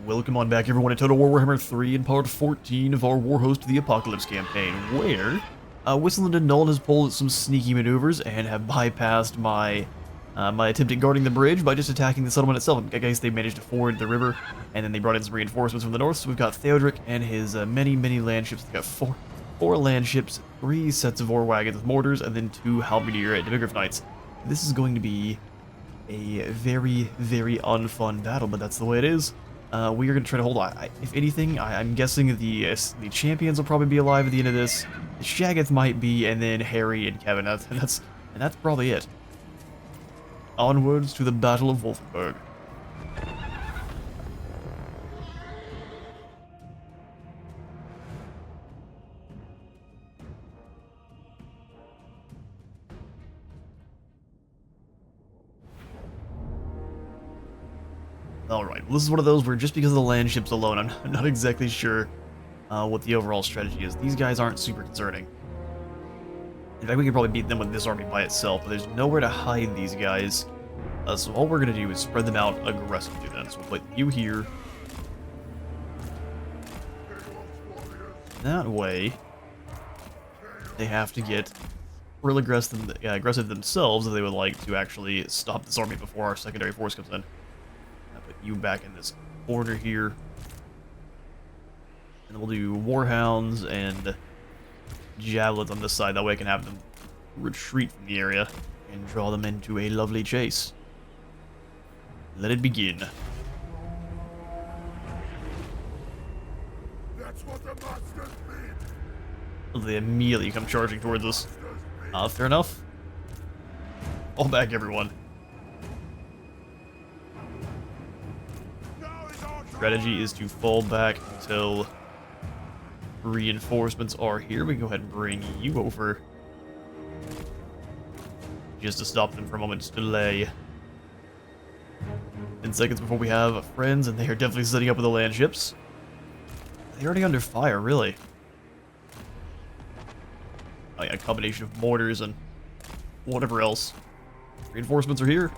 Welcome on back everyone to Total War Warhammer 3 in part 14 of our Warhost of the Apocalypse campaign, where Whistling and Null has pulled some sneaky maneuvers and have bypassed my my attempt at guarding the bridge by just attacking the settlement itself. I guess they managed to ford the river, and then they brought in some reinforcements from the north, so we've got Theodoric and his many land ships. They've got four land ships, 3 sets of war wagons with mortars, and then 2 halberdier Demigryph Knights. This is going to be a very unfun battle, but that's the way it is. We are going to try to hold on. If anything, I'm guessing the champions will probably be alive at the end of this. The Shaggoth might be, and then Harry and Kevin. That's probably it. Onwards to the Battle of Wolfenburg. Alright, well, this is one of those where just because of the land ships alone, I'm not exactly sure what the overall strategy is. These guys aren't super concerning. In fact, we could probably beat them with this army by itself, but there's nowhere to hide these guys. So all we're going to do is spread them out aggressively then. So we'll put you here. That way, they have to get real aggressive themselves if they would like to actually stop this army before our secondary force comes in. Put you back in this order here. And we'll do Warhounds and Javelins on this side. That way I can have them retreat from the area and draw them into a lovely chase. Let it begin. That's what the monsters mean. They immediately come charging towards us. Fair enough. Fall back, everyone. Strategy is to fall back until reinforcements are here. We can go ahead and bring you over just to stop them for a moment's delay. 10 seconds before we have friends, and they are definitely setting up with the land ships. They're already under fire, really. Oh yeah, a combination of mortars and whatever else. Reinforcements are here.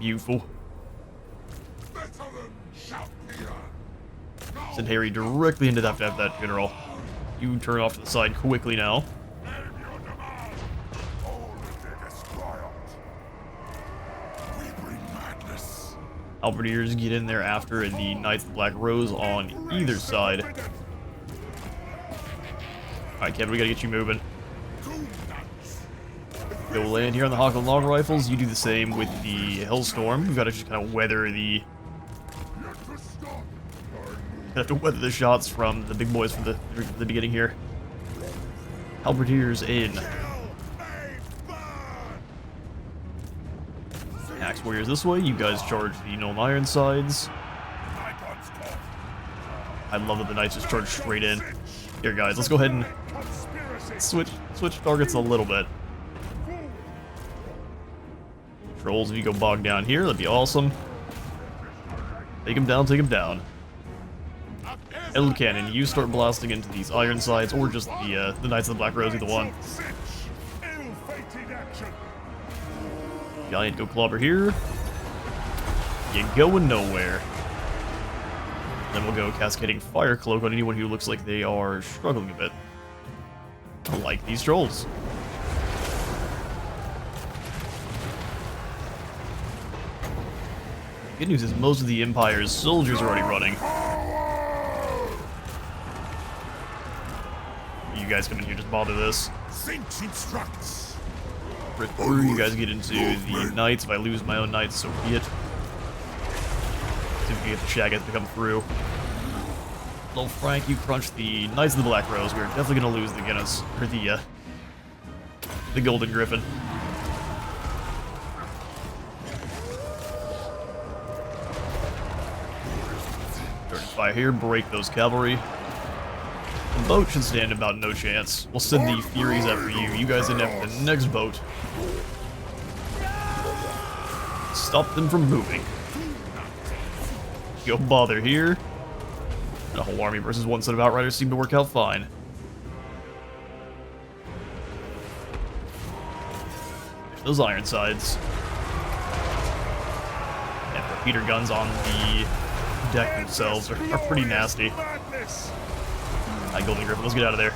Beautiful. Send Harry directly into that general. You turn off to the side quickly now. Halberdiers get in there after, and the Knights of the Black Rose on either side. Alright, Kevin, we gotta get you moving. Go land here on the Hawk and Long Rifles. You do the same with the Hellstorm. We've got to just kind of weather the... have to weather the shots from the big boys from the beginning here. Halberdiers in. Axe Warriors this way. You guys charge the Gnome Ironsides. I love that the Knights just charge straight in. Here, guys, let's go ahead and switch targets a little bit. Trolls, if you go bog down here, that'd be awesome. Take him down, take him down. Cannon, you start blasting into these Ironsides, or just the Knights of the Black Rose, either one. Giant go clobber here. You going nowhere. Then we'll go Cascading Fire Cloak on anyone who looks like they are struggling a bit. I like these trolls. Good news is most of the Empire's soldiers are already running. You guys come in here, just bother this. Before you guys get into the Knights, if I lose my own Knights, so be it. See if we can get the Shaggoth to come through. Little Frank, you crunch the Knights of the Black Rose. We're definitely going to lose the Guinness, or the Golden Griffin. Fire here, break those cavalry. The boat should stand about no chance. We'll send the Furies after you. You guys end after the next boat. Stop them from moving. Go bother here. And a whole army versus one set of Outriders seem to work out fine. Those Ironsides. And repeater guns on the deck themselves are pretty nasty. Alright, Golden Griffin, let's get out of there.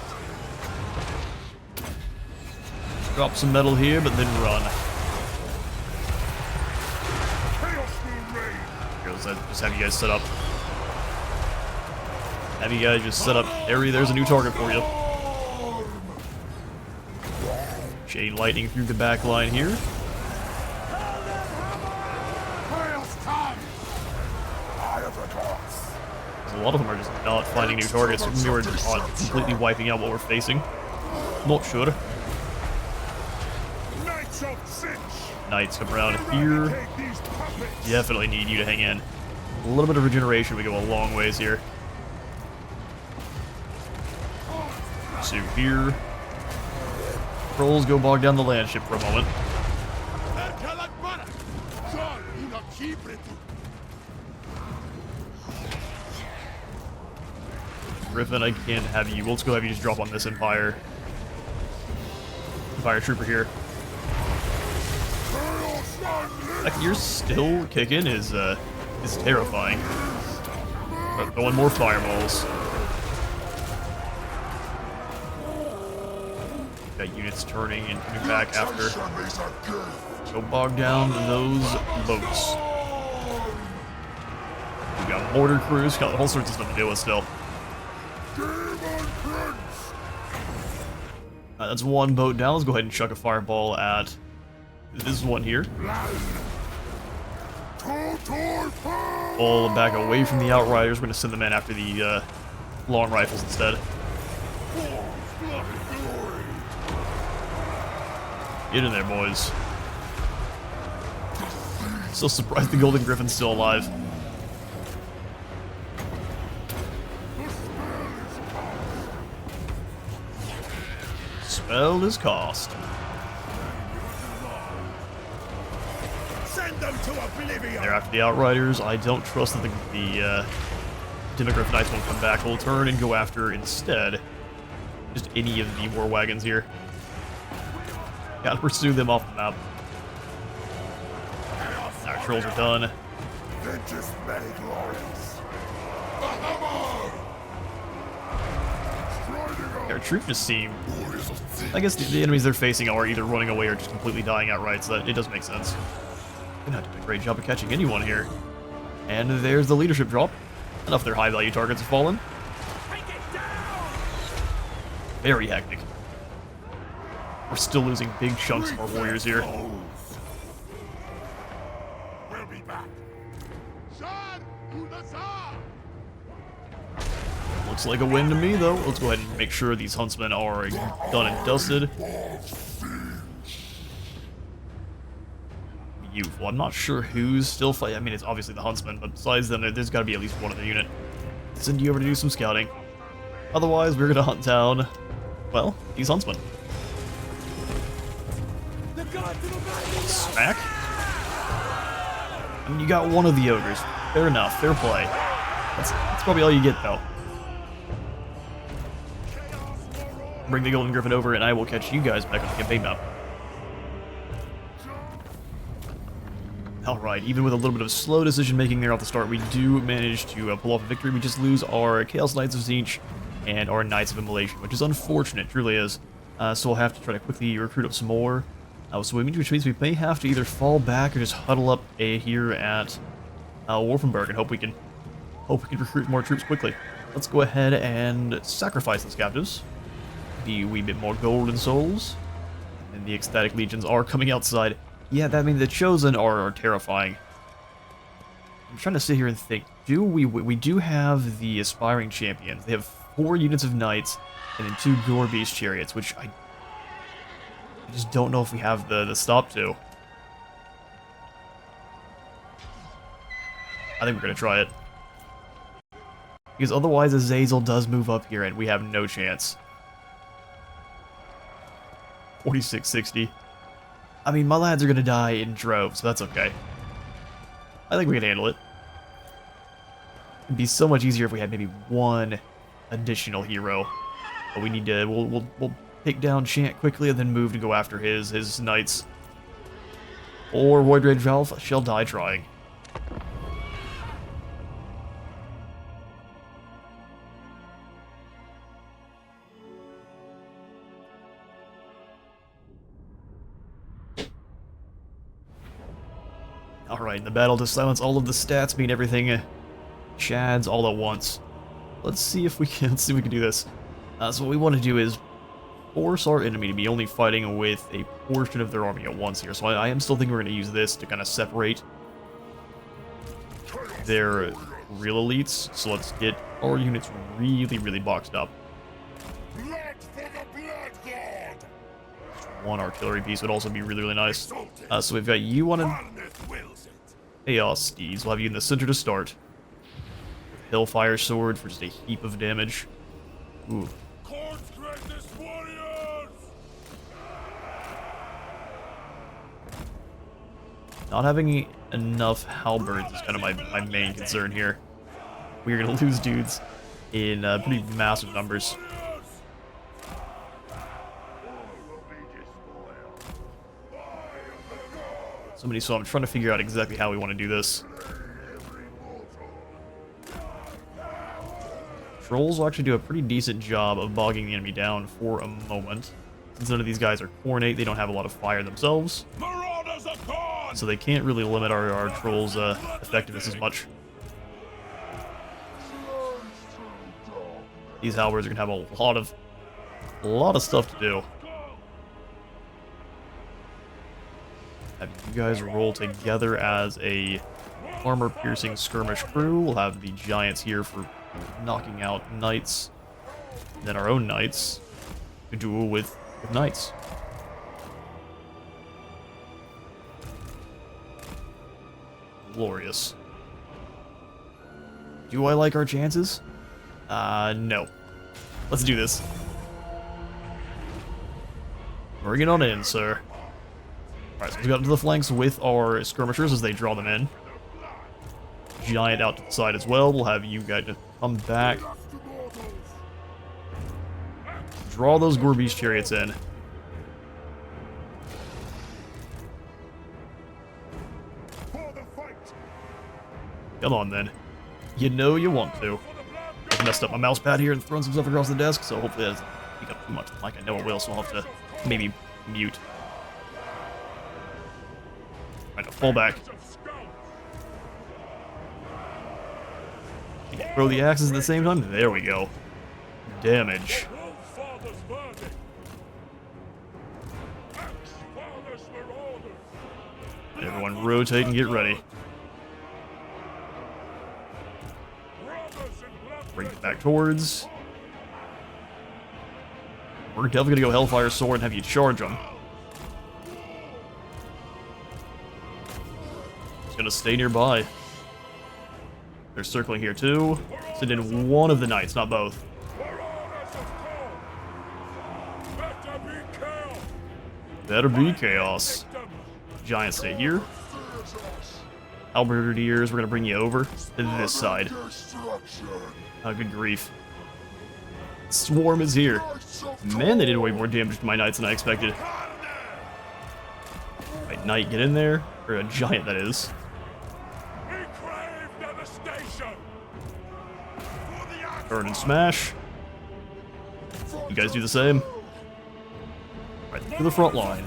Drop some metal here, but then run. Here, let's just have you guys set up. Have you guys just set up. There's a new target for you. Chain lightning through the back line here. A lot of them are just not finding new targets. Maybe we're just completely wiping out what we're facing. Not sure. Knights come around here. Definitely need you to hang in. A little bit of regeneration, we go a long ways here. So here. Trolls go bog down the land ship for a moment. Griffin, I can't have you. Let's go have you just drop on this Empire Trooper here. The fact that you're still kicking is terrifying. But throwing more fireballs. Got units turning and coming back after. Go bog down those boats. We got mortar crews, got all sorts of stuff to deal with still. That's one boat down. Let's go ahead and chuck a fireball at this one here. Pull back away from the Outriders. We're going to send them in after the long rifles instead. Get in there, boys. Still surprised the Golden Griffin's still alive. Spell is cost. Send them to oblivion. They're after the Outriders. I don't trust that the Demogryph Knights won't come back. We'll turn and go after instead just any of the war wagons here. Gotta pursue them off the map. Our trolls are done. Vengeance many glories. Our troops just seem... I guess the enemies they're facing are either running away or just completely dying outright, so that it does make sense. They're not doing a great job of catching anyone here. And there's the leadership drop. Enough of their high-value targets have fallen. Very hectic. We're still losing big chunks of our warriors here. We'll be back. Looks like a win to me, though. Let's go ahead and make sure these huntsmen are done and dusted. Well, I'm not sure who's still fighting. I mean, it's obviously the huntsmen, but besides them, there's got to be at least one other unit. Send you over to do some scouting. Otherwise, we're going to hunt down, well, these huntsmen. Smack. I mean, you got one of the ogres. Fair enough. Fair play. That's probably all you get, though. Bring the Golden Griffin over, and I will catch you guys back on the campaign map. Alright, even with a little bit of slow decision-making there at the start, we do manage to pull off a victory. We just lose our Chaos Knights of Tzeentch and our Knights of Immolation, which is unfortunate, truly is. So we'll have to try to quickly recruit up some more. Which means we may have to either fall back or just huddle up here at Wolfenburg and hope we can recruit more troops quickly. Let's go ahead and sacrifice those captives. Be a wee bit more gold and souls. And the ecstatic legions are coming outside. Yeah, that means the Chosen are terrifying. I'm trying to sit here and think. We do have the aspiring champions. They have 4 units of knights and then 2 Gore Beast chariots, which I just don't know if we have the stop to. I think we're gonna try it. Because otherwise Azazel does move up here and we have no chance. 4660. I mean, my lads are gonna die in droves, so that's okay. I think we can handle it. It'd be so much easier if we had maybe one additional hero. But we need to, we'll take down Chant quickly and then move to go after his knights. Or Void Rage Valve shall die trying. Alright, the battle to silence all of the stats mean everything chads all at once. Let's see if we can do this. So what we want to do is force our enemy to be only fighting with a portion of their army at once here. So I am still thinking we're going to use this to kind of separate their real elites. So let's get our units really, really boxed up. Blood for the blood god! One artillery piece would also be really, really nice. So we've got you on a Barneth wills it. Chaos Steeds. We'll have you in the center to start. Hellfire Sword for just a heap of damage. Ooh. Court's greatest warriors! Not having enough halberds is kind of my main concern here. We're going to lose dudes in pretty massive numbers. So I'm trying to figure out exactly how we want to do this. Trolls will actually do a pretty decent job of bogging the enemy down for a moment. Since none of these guys are coronate, they don't have a lot of fire themselves. So they can't really limit our trolls' effectiveness as much. These halberds are gonna have a lot of stuff to do. Have you guys roll together as a armor-piercing skirmish crew. We'll have the giants here for knocking out knights. Then our own knights to duel with knights. Glorious. Do I like our chances? No. Let's do this. Bring it on in, sir. Alright, so we got to the flanks with our skirmishers as they draw them in. Giant out to the side as well. We'll have you guys come back. Draw those Gorbeast chariots in. Come on, then. You know you want to. I messed up my mouse pad here and thrown some stuff across the desk, so hopefully that doesn't pick up too much. Like I know it will, so I'll have to maybe mute. Alright, fall back. Throw the axes at the same time. There we go. Damage. Everyone rotate and get ready. Bring it back towards. We're definitely gonna go Hellfire Sword and have you charge them. Just gonna stay nearby. They're circling here too. Send in one of the knights, not both. Better be chaos. Giants stay here. Halberdiers, we're gonna bring you over to this side. Oh, good grief. Swarm is here. Man, they did way more damage to my knights than I expected. Right, knight, get in there. Or a giant, that is. Burn and smash. You guys do the same. Right, to the front line.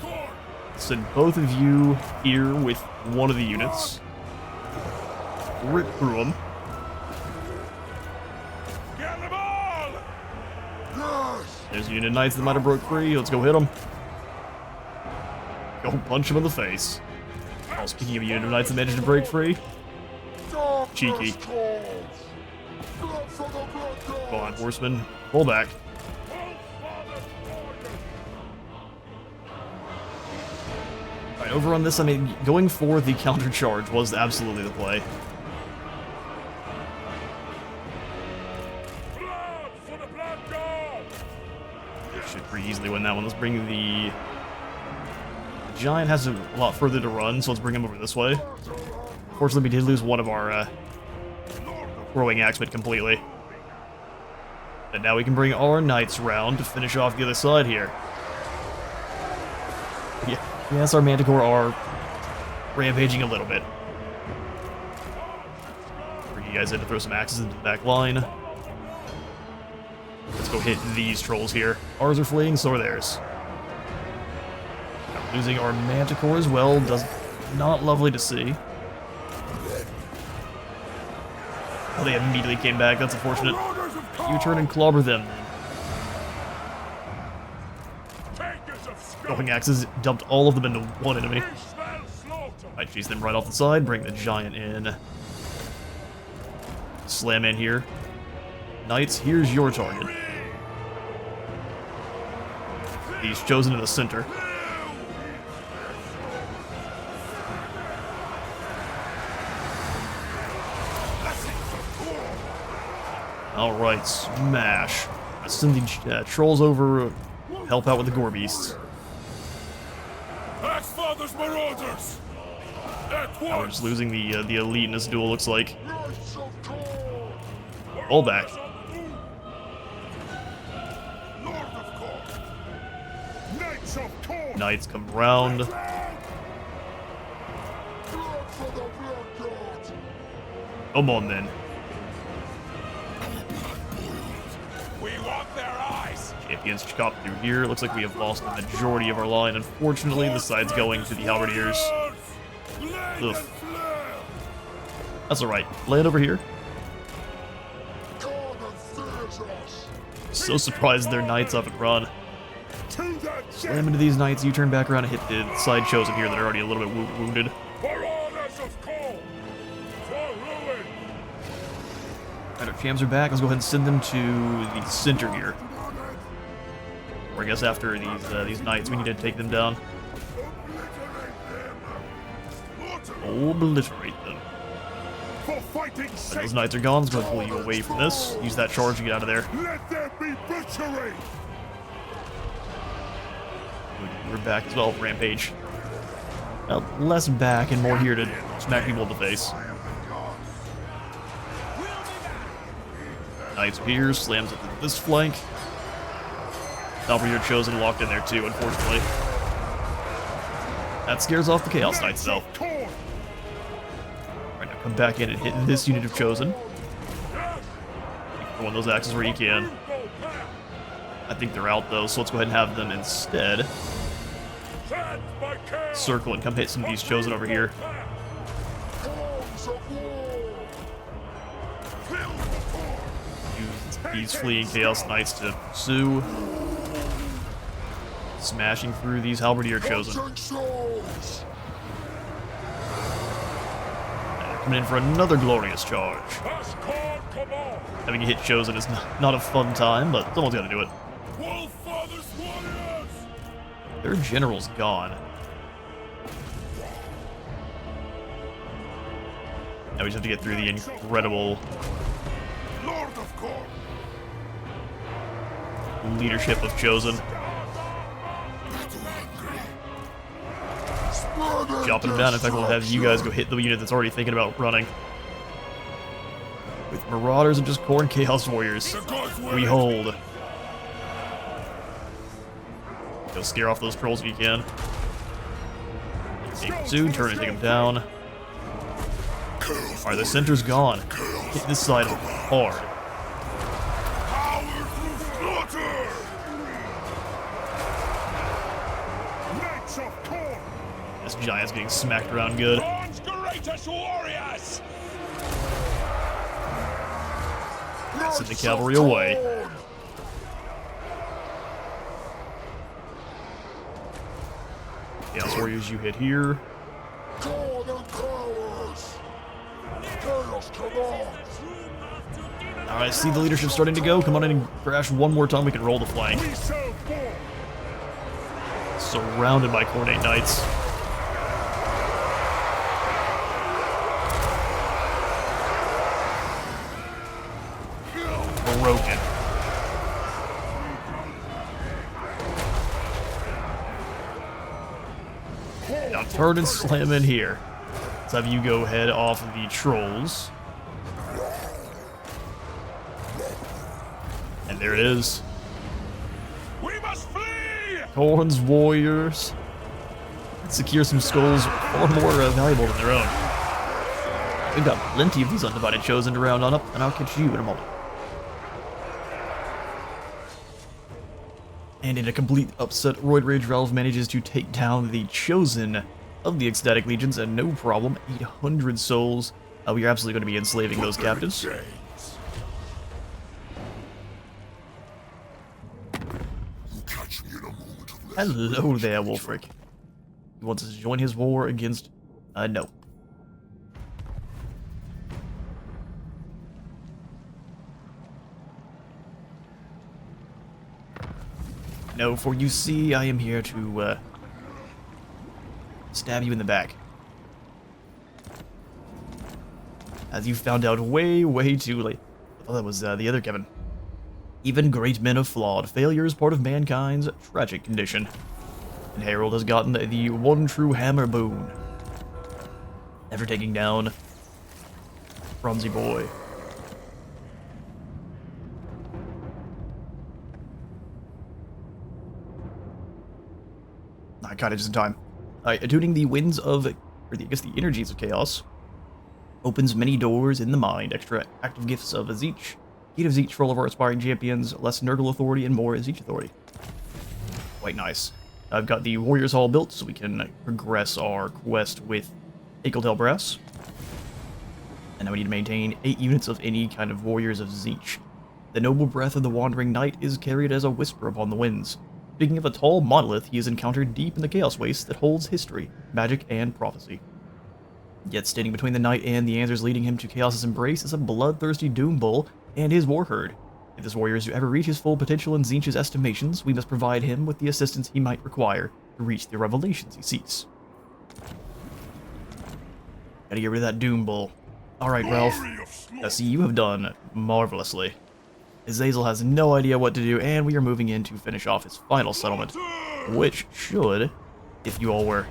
Send both of you here with one of the units. Rip through them. There's a unit of knights that might have broke free. Let's go hit them. Go punch him in the face. Oh, speaking of a unit of knights that managed to break free. Cheeky. Come on, horsemen. Pull back. Alright, over on this, I mean, going for the counter charge was absolutely the play. Should pretty easily win that one. Let's bring the giant has a lot further to run, so let's bring him over this way. Fortunately, we did lose one of our throwing axemen completely. And now we can bring our knights round to finish off the other side here. Yeah, yes, our Manticore are rampaging a little bit. Bring you guys in to throw some axes into the back line. Let's go hit these trolls here. Ours are fleeing, so are theirs. Losing our Manticore as well, not lovely to see. Oh, they immediately came back. That's unfortunate. Marauders have come. You turn and clobber them. Takers of scum. Throwing axes dumped all of them into one enemy. We smell slaughter. I chase them right off the side, bring the giant in. Slam in here. Knights, here's your target. He's chosen in the center. Alright, smash. Send the trolls over, help out with the gore beasts. Axefather's Marauders. At Now we're once. just losing the elite in this duel, looks like. All back. Lord of Corn. Knights of Corn. Knights come round. Blood for the blood god. Come on then. We want their eyes. Champions chop through here. Looks like we have lost the majority of our line. Unfortunately, the side's going to the halberdiers. Blade Ugh. and flail. That's alright. Land over here. God and fears us. So surprised their knights up and run. To the Slam into these knights. You turn back around and hit the side chosen here that are already a little bit wounded. Marauders of Corn. For ruin. Alright, our champs are back. Let's go ahead and send them to the center here. Or I guess after these knights, we need to take them down. Obliterate them. For fighting When sake. those knights are gone, let's go pull you away from this. Use that charge to get out of there. Let there be butchery. We're back as well, Rampage. Well, less back and more here to smack people in the face. Knights here, slams it to this flank. Halberdier chosen locked in there too, unfortunately. That scares off the Chaos Knights though. Corn. Alright, now come back in and hit this unit of chosen. Throw one of those axes where you can. I think they're out though, so let's go ahead and have them instead Send by chaos. circle and come hit some of these chosen over here. Horns of war. Fill the corn. Use these fleeing Chaos Knights to pursue. Smashing through these Halberdier chosen. Watching souls. Coming in for another glorious charge. Has Corn come on. Having a hit chosen is not a fun time, but someone's got to do it. Wolf Father's warriors. Their general's gone. Now we just have to get through the incredible Lord of Corn. leadership of chosen. Chopping them down. In fact, we'll have you guys go hit the unit that's already thinking about running. With Marauders and just Corn Chaos Warriors, The gods will we it. hold. Go scare off those trolls if you can. Take them soon, turn and take them down. Alright, the center's gone. Hit this side hard. Power through slaughter. Knights of Corn. This giant's getting smacked around good. Corn's greatest warriors. Send the cavalry away. Chaos Warriors, you hit here. Corn and cowards. Chaos commands. Alright, see the leadership starting to go. Come on in and crash one more time. We can roll the flank. We serve war. Surrounded by Cornate Knights. Broken. Now turn and slam in here. Let's have you go head off the trolls. And there it is. We must flee. Corn's Warriors. Let's secure some skulls far more valuable than their own. We've got plenty of these undivided chosen to round on up, and I'll catch you in a moment. And in a complete upset, Roid Rage Ralph manages to take down the Chosen of the Ecstatic Legions, and no problem, 800 souls. We are absolutely going to be enslaving those captives. Chains. You catch me in a moment of Hello there, Wolfric. He wants us to join his war against... no. No, for you see, I am here to, stab you in the back. As you found out way, way too late. I thought that was, the other Kevin. Even great men are flawed. Failure is part of mankind's tragic condition. And Harold has gotten the one true hammer boon. Never taking down Bronzy Boy. I got it just in time. Attuning the winds of, or I guess the energies of chaos, opens many doors in the mind. Extra active gifts of Zeech. Key of Zeech for all of our aspiring champions. Less Nurgle authority and more Zeech authority. Quite nice. I've got the Warriors Hall built so we can progress our quest with Akeltel Brass. And now we need to maintain 8 units of any kind of Warriors of Zeech. The noble breath of the Wandering Knight is carried as a whisper upon the winds. Speaking of a tall monolith, he is encountered deep in the Chaos Waste that holds history, magic, and prophecy. Yet standing between the Knight and the answers leading him to Chaos's embrace is a bloodthirsty Doom Bull and his war herd. If this warrior is to ever reach his full potential in Zeech's estimations, we must provide him with the assistance he might require to reach the revelations he seeks. Gotta get rid of that Doom Bull. Alright, Ralph. I see you have done marvelously. Azazel has no idea what to do, and we are moving in to finish off his final settlement, which should, if you all were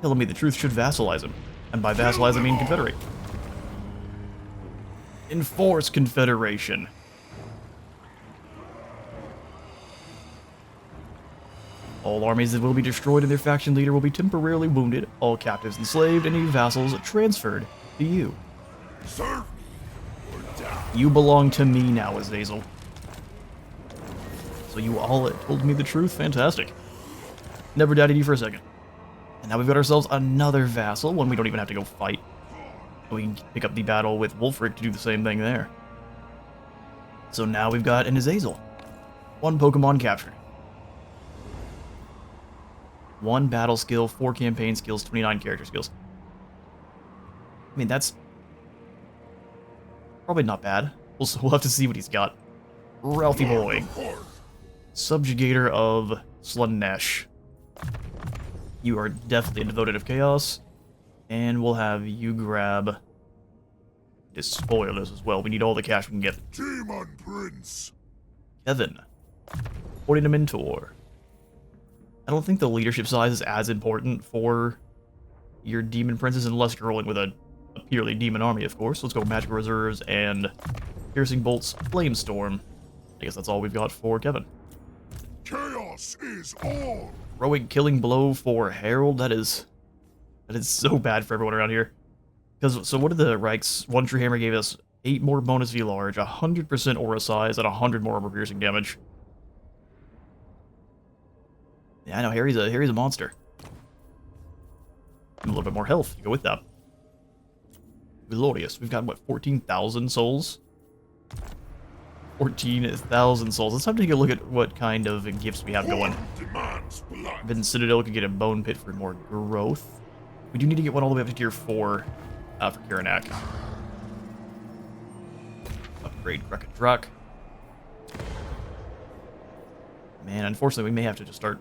telling me the truth, should vassalize him. And by vassalize, I mean confederate. Enforce confederation. All armies that will be destroyed and their faction leader will be temporarily wounded, all captives enslaved, and any vassals transferred to you. Serve me or die. You belong to me now, Azazel. So you all told me the truth? Fantastic. Never doubted you for a second. And now we've got ourselves another vassal, one we don't even have to go fight. We can pick up the battle with Wolfric to do the same thing there. So now we've got an Azazel. 1 Pokemon captured. 1 battle skill, 4 campaign skills, 29 character skills. I mean, that's probably not bad. We'll have to see what he's got. Ralphie boy. Subjugator of Slaanesh. You are definitely a devoted of chaos. And we'll have you grab Despoilers as well. We need all the cash we can get. Demon Prince. Kevin. Supporting a mentor. I don't think the leadership size is as important for your demon princes unless you're rolling with a purely demon army, of course. Let's go magical reserves and piercing bolts, flamestorm. I guess that's all we've got for Kevin. Chaos is all. Heroic killing blow for Harold. That is so bad for everyone around here. Because so what did the Reichs? 1 True Hammer gave us 8 more bonus V large, 100% aura size, and 100 more armor piercing damage. Yeah, I know Harry's a monster. And a little bit more health to go with that. Glorious. We've got what, 14,000 souls? 14,000 souls. Let's have to take a look at what kind of gifts we have going. Demands blood. Then Citadel could get a bone pit for more growth. We do need to get one all the way up to tier 4 for Karanak. Upgrade Krucket Druck. Man, unfortunately, we may have to just start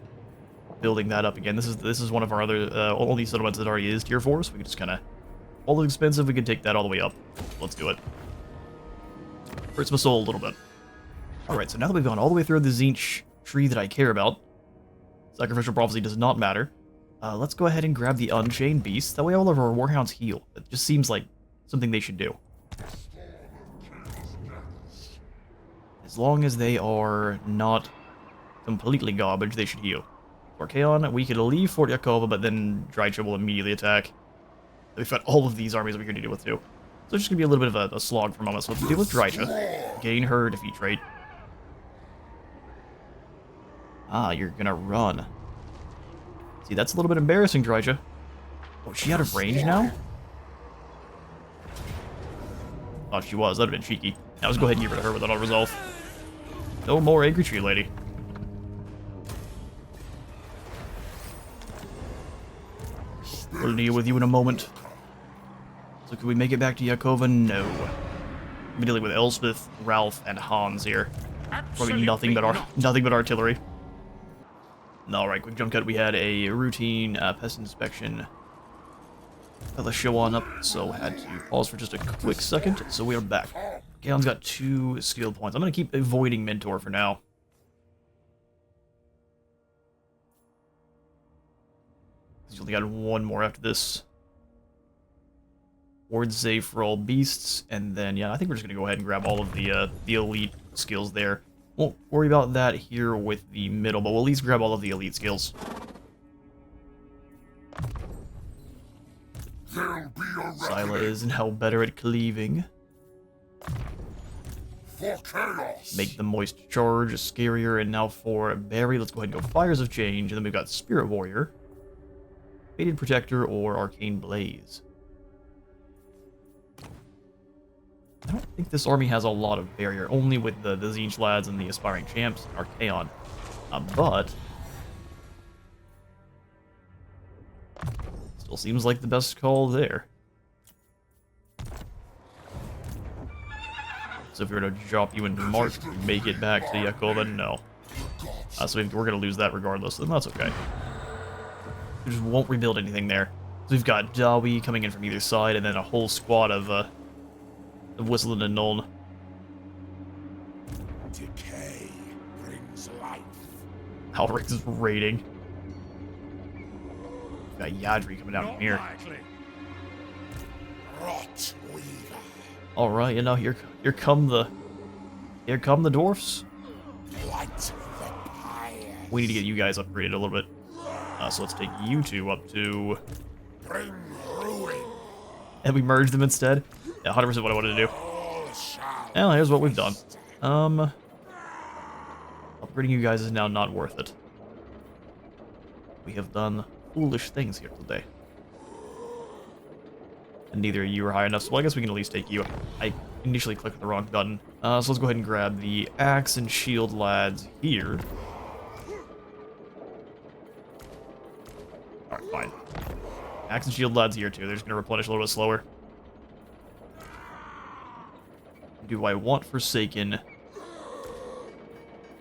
building that up again. This is one of our other only settlements that already is tier 4, so we can just kind of, all expensive, we can take that all the way up. Let's do it. Hurts my soul a little bit. Alright, so now that we've gone all the way through the Zeech tree that I care about, Sacrificial Prophecy does not matter. Let's go ahead and grab the Unchained Beast. That way all of our Warhounds heal. It just seems like something they should do. As long as they are not completely garbage, they should heal. Archaon, we could leave Fort Yakova, but then Drycha will immediately attack. We've got all of these armies that we're going to deal with too. So it's just going to be a little bit of a slog for a moment. So let's deal with Drycha. Gain her defeat trait. Ah, you're going to run. See, that's a little bit embarrassing, Drycha. Oh, is she out of range now? Oh, she was. That'd have been cheeky. Now let's go ahead and get rid of her with an auto-resolve. No more Angry Tree Lady. We'll deal with you in a moment. So can we make it back to Yakova? No. We're dealing with Elspeth, Ralph, and Hans here. Probably nothing but artillery. Alright, quick jump cut. We had a routine pest inspection. Let's show on up, so had to pause for just a quick second. So we are back. Galen's got 2 skill points. I'm going to keep avoiding Mentor for now. He's only got 1 more after this. Ward save for all beasts, and then, yeah, I think we're just going to go ahead and grab all of the elite skills there. Won't worry about that here with the middle, but we'll at least grab all of the elite skills. Scylla is now better at cleaving. For chaos. Make the moist charge scarier, and now for Barry, let's go ahead and go Fires of Change, and then we've got Spirit Warrior, Fated Protector, or Arcane Blaze. I don't think this army has a lot of barrier, only with the Tzeentch lads and the Aspiring Champs, Archaon. But still seems like the best call there. So if we were to drop you into March, make it back to Yakova, no. So we're going to lose that regardless, then that's okay. We just won't rebuild anything there. So we've got Dawi coming in from either side, and then a whole squad of Whistling and Nuln. Decay brings life. Alric's is raiding. We've got Yadri coming down from here. Rot weaver. Alright, and now here come the dwarfs. Light the pyre. We need to get you guys upgraded a little bit. So let's take you 2 up to... Bring ruin. And we merge them instead. Yeah, 100% what I wanted to do. All shall Well, here's what we've done. Upgrading you guys is now not worth it. We have done foolish things here today. And neither of you are high enough, so I guess we can at least take you. I initially clicked the wrong button. So let's go ahead and grab the axe and shield lads here. Alright, fine. Axe and shield lads here too. They're just going to replenish a little bit slower. Do I want Forsaken?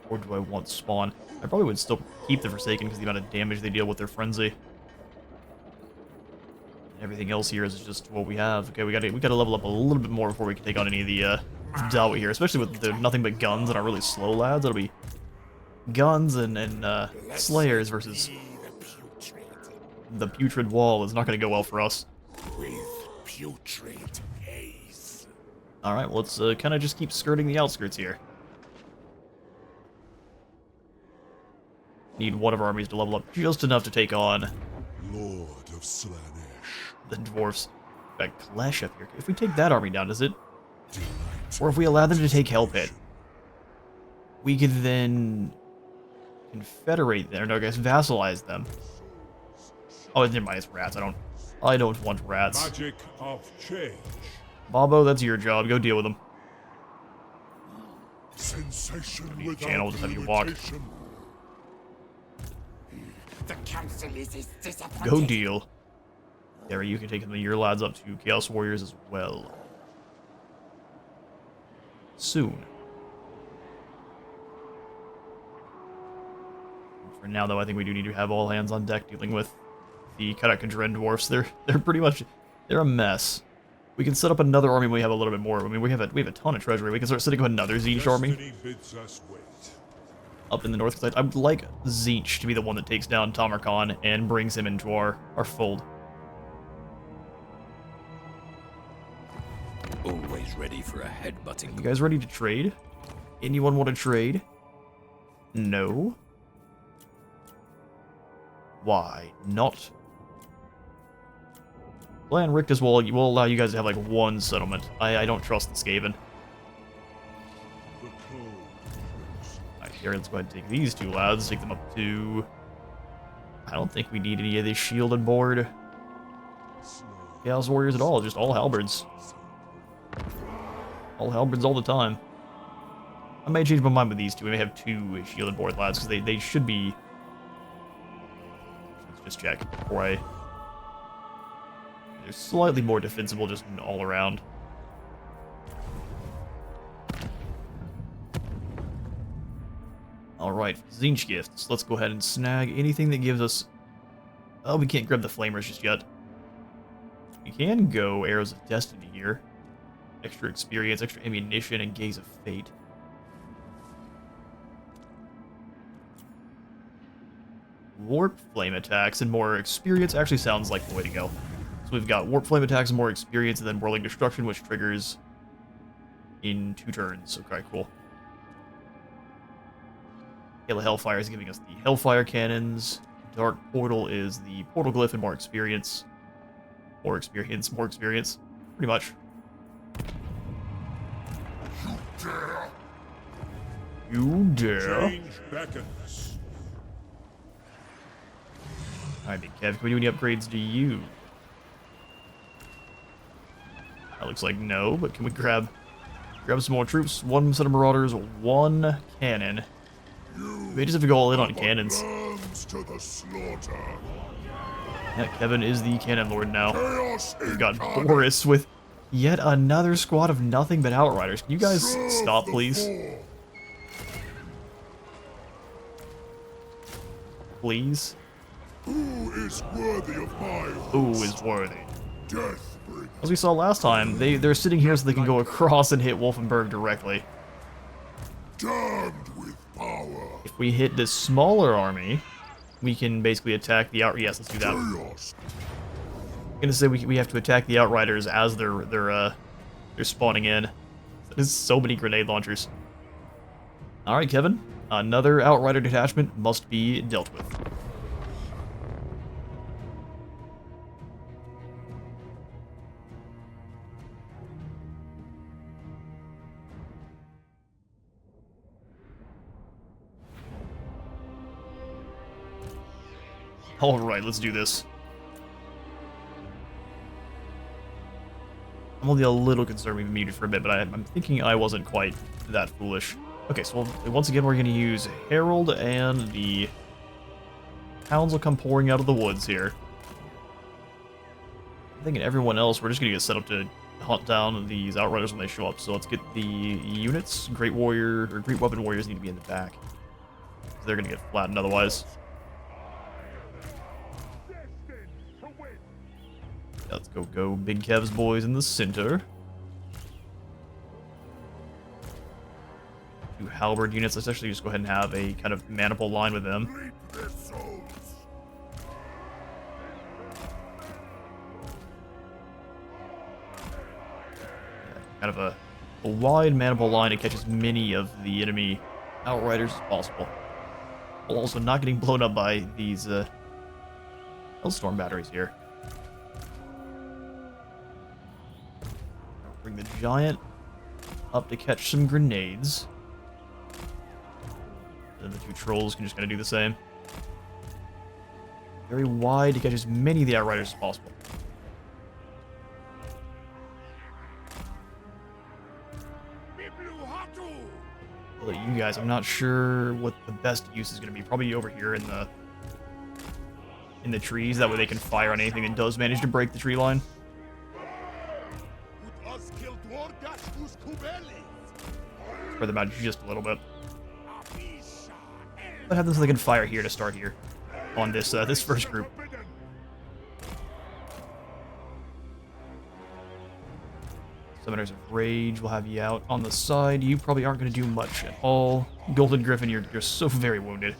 Or do I want Spawn? I probably would still keep the Forsaken because the amount of damage they deal with their Frenzy. Everything else here is just what we have. Okay, we gotta level up a little bit more before we can take on any of the Dawi here, especially with the nothing but guns and our really slow lads. It'll be guns and Slayers versus the Putrid Wall is not gonna go well for us. with putrid haze. All right, well, let's kind of just keep skirting the outskirts here. Need one of our armies to level up just enough to take on Lord of Slaanesh. the dwarfs. Got Clash up here. If we take that army down, is it? Delight. Or if we allow them to take Hellpit, we could then confederate them. No, I guess vassalize them. Oh, never mind. It's rats. I don't want rats. Magic of change. Bobo, that's your job. Go deal with them. Sensation Need a without channel, just have you walk. limitation. The council is disappointed. Go deal. There, you can take some of your lads up to Chaos Warriors as well. Soon. For now, though, I think we do need to have all hands on deck dealing with the Karakadren dwarfs. They're pretty much a mess. We can set up another army when we have a little bit more. I mean, we have a ton of treasury. We can start setting up another Tzeentch army Destiny bids us wait. up in the north. Because I'd like Tzeentch to be the one that takes down Tamarkan and brings him into our fold. Always ready for a headbutting. You guys ready to trade? Anyone want to trade? No. Why not? Plan Rictus will allow you guys to have like one settlement. I don't trust the Skaven. The cold. Alright, here, let's go ahead and take these 2 lads, take them up to... I don't think we need any of this shielded board Chaos Warriors at all, just all halberds. All halberds all the time. I may change my mind with these two. We may have two shielded board lads, because they should be... Let's just check before I... They're slightly more defensible just all around. Alright, Zinch gifts. Let's go ahead and snag anything that gives us... Oh, we can't grab the flamers just yet. We can go Arrows of Destiny here. Extra experience, extra ammunition, and Gaze of Fate. Warp flame attacks and more experience actually sounds like the way to go. So we've got warp flame attacks and more experience, and then whirling destruction, which triggers in 2 turns. Okay, cool. Hail of Hellfire is giving us the Hellfire cannons. Dark Portal is the portal glyph and more experience. More experience, more experience. Pretty much. You dare. Change beckons. Alright, Big Kev, can we do any upgrades to you? That looks like no, but can we grab some more troops? 1 set of Marauders, 1 cannon. We just have to go all in on cannons. To the slaughter. Yeah, Kevin is the cannon lord now. Chaos We've got incarnate. Boris with yet another squad of nothing but Outriders. Can you guys Serve stop, the please? four. Please? Who is worthy of my Who is worthy? death bringer? As we saw last time, they're sitting here so they can go across and hit Wolfenburg directly. Damned with power. If we hit this smaller army, we can basically attack the Yes, let's do that. Chaos. I'm gonna say we have to attack the Outriders as they're spawning in. There's so many grenade launchers. All right, Kevin. Another Outrider detachment must be dealt with. Alright, let's do this. I'm only a little concerned we've muted for a bit, but I'm thinking I wasn't quite that foolish. Okay, so once again we're going to use Herald, and the hounds will come pouring out of the woods here. I'm thinking everyone else, we're just going to get set up to hunt down these Outriders when they show up. So let's get the units. Great Warrior, or Great Weapon Warriors need to be in the back. They're going to get flattened otherwise. Let's go Big Kev's boys in the center. 2 halberd units. Let's actually just go ahead and have a kind of maniple line with them. Reap their souls. Kind of a wide maniple line to catch as many of the enemy Outriders as possible, while also not getting blown up by these Hellstorm batteries here. Bring the giant up to catch some grenades. And the 2 trolls can just kind of do the same. Very wide to catch as many of the Outriders as possible. Well, you guys, I'm not sure what the best use is going to be. Probably over here in the trees. That way they can fire on anything that does manage to break the tree line. Spread them out just a little bit. But have them so they can fire here to start here on this this first group. Summoners of Rage will have you out on the side. You probably aren't going to do much at all. Golden Griffin, you're so very wounded.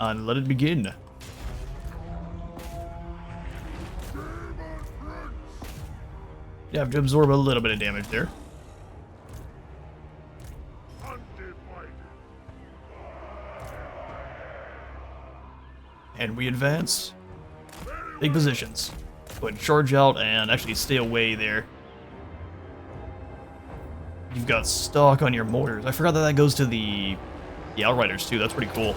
And let it begin. You have to absorb a little bit of damage there. And we advance. Big positions. Go ahead and charge out and actually stay away there. You've got stock on your mortars. I forgot that that goes to the Outriders too. That's pretty cool.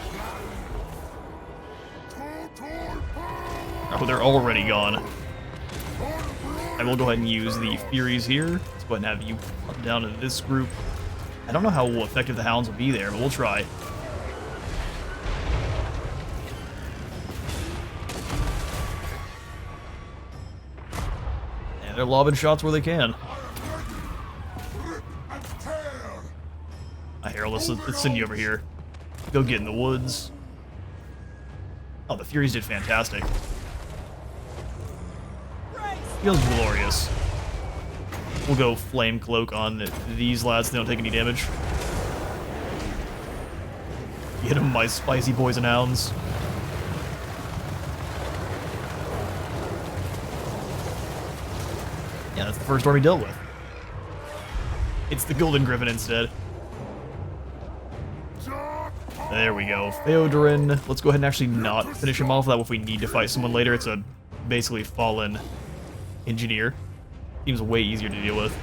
Oh, they're already gone. I will go ahead and use the Furies here. Let's Go ahead and have you up down to this group. I don't know how effective the hounds will be there, but we'll try. And they're lobbing shots where they can. Here, let's send you over here. Go get in the woods. Oh, the Furies did fantastic. Feels glorious. We'll go Flame Cloak on these lads. They don't take any damage. Get them, my spicy poison hounds. Yeah, that's the first army dealt with. It's the Golden Griffin instead. There we go. Theodorin. Let's go ahead and actually not finish him off. That way if we need to fight someone later, it's a basically fallen engineer. Seems way easier to deal with.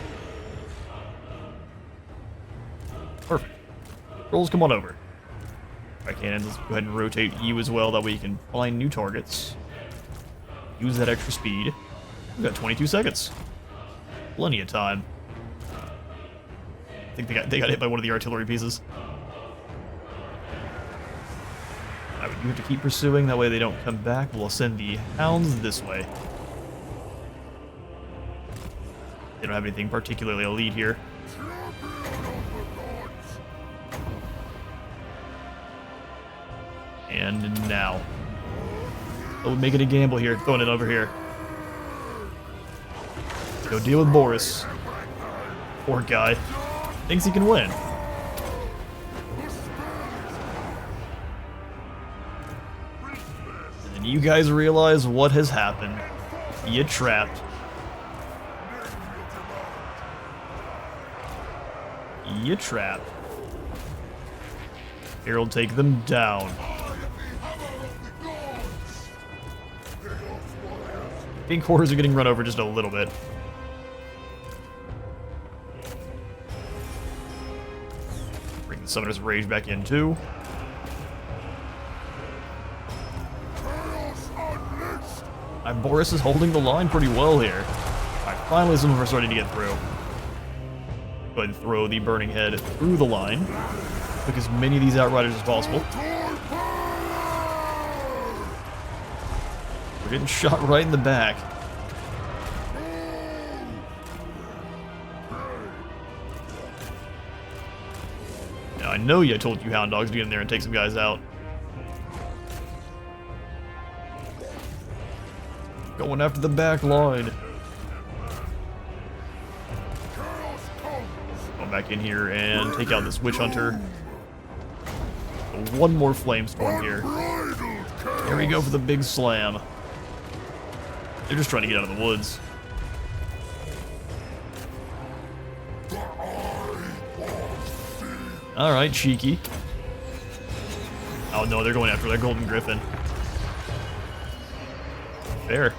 Perfect. Rolls, come on over. Alright, cannons, let's go ahead and rotate you as well. That way you can find new targets. Use that extra speed. We've got 22 seconds. Plenty of time. I think they got hit by one of the artillery pieces. You have to keep pursuing, that way they don't come back. We'll send the hounds this way. They don't have anything particularly elite here. And now. Oh, making a gamble here, throwing it over here. Go deal with Boris. Poor guy. Thinks he can win. You guys realize what has happened. You trapped. You trapped. Herald, take them down. Pink hordes are getting run over just a little bit. Bring the Summoner's Rage back in too. Boris is holding the line pretty well here. Alright, finally some of them are starting to get through. Go ahead and throw the Burning Head through the line. Took as many of these Outriders as possible. We're getting shot right in the back. Now, I know I told you Hound Dogs to get in there and take some guys out. Going after the back line. Go back in here and take out this Witch Hunter. One more Flamestorm here. There we go for the big slam. They're just trying to get out of the woods. Alright, cheeky. Oh no, they're going after their Golden Griffin. Fair.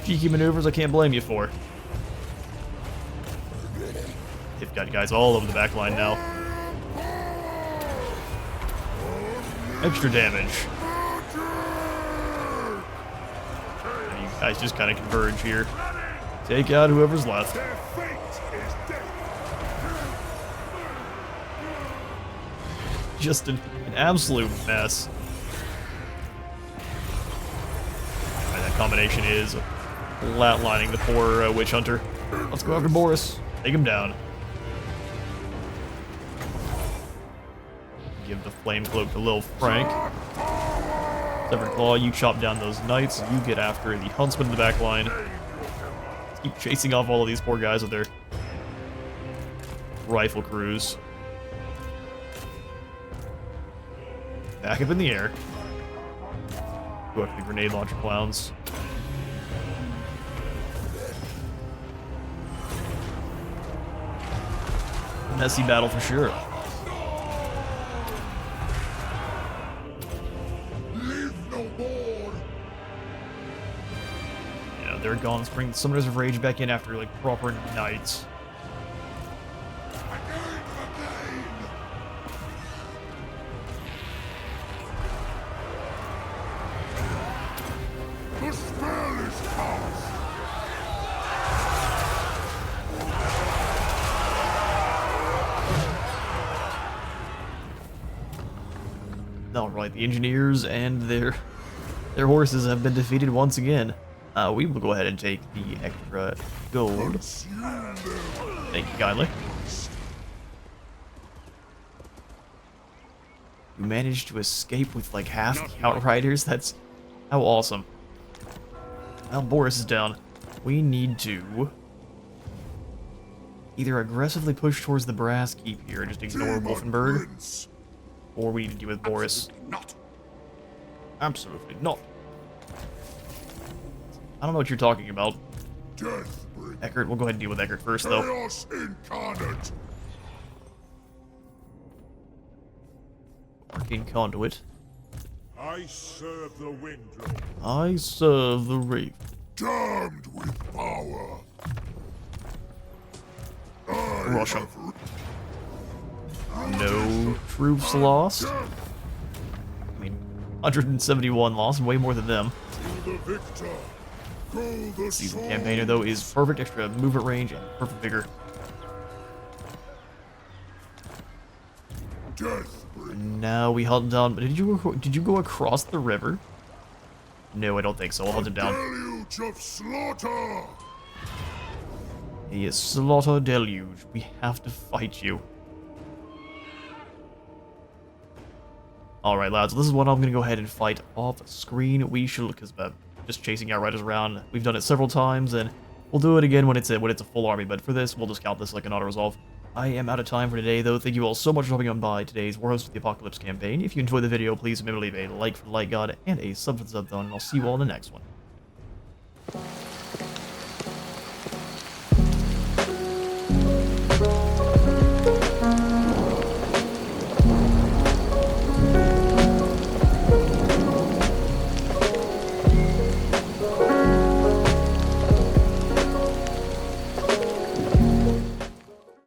Cheeky maneuvers I can't blame you for. They've got guys all over the back line now. Extra damage. And you guys just kind of converge here. Take out whoever's left. Just an absolute mess. Alright, that combination is flatlining the poor Witch Hunter. Let's go after Boris. Take him down. Give the Flame Cloak to Lil Frank. Severed Claw, you chop down those knights. You get after the Huntsman in the back line. Let's keep chasing off all of these poor guys with their rifle crews. Back up in the air. Go after the grenade launcher clowns. Messy battle for sure. Yeah, they're gone. Let's bring Summoners of Rage back in after like proper knights. Alright, the engineers and their horses have been defeated once again. We will go ahead and take the extra gold. Thank you kindly. You managed to escape with like half the Outriders? That's how awesome. Well, Boris is down. We need to either aggressively push towards the Brass Keep here and just ignore Wolfenburg, or we need to deal with Boris. Not. Absolutely not. I don't know what you're talking about. Eckert, we'll go ahead and deal with Eckert first, though. Chaos incarnate. Arcane Conduit. I serve the Windrome. I serve the Wraith. Damned with power. I Rush 'em. have No troops lost. I mean, 171 lost, way more than them. to the victor. Go the Season sword. Campaigner, though, is perfect extra movement range and perfect vigor. Death bring. Now we hunt down. Did you go across the river? No, I don't think so. We'll hunt him down. Deluge of slaughter. He is Slaughter Deluge. We have to fight you. Alright, lads. This is what I'm going to go ahead and fight off screen. We should, because just chasing Outriders around. We've done it several times, and we'll do it again when it's a full army. But for this, we'll just count this like an auto-resolve. I am out of time for today, though. Thank you all so much for dropping on by today's Warhost of the Apocalypse campaign. If you enjoyed the video, please remember to leave a like for the like god and a sub for the sub, and I'll see you all in the next one.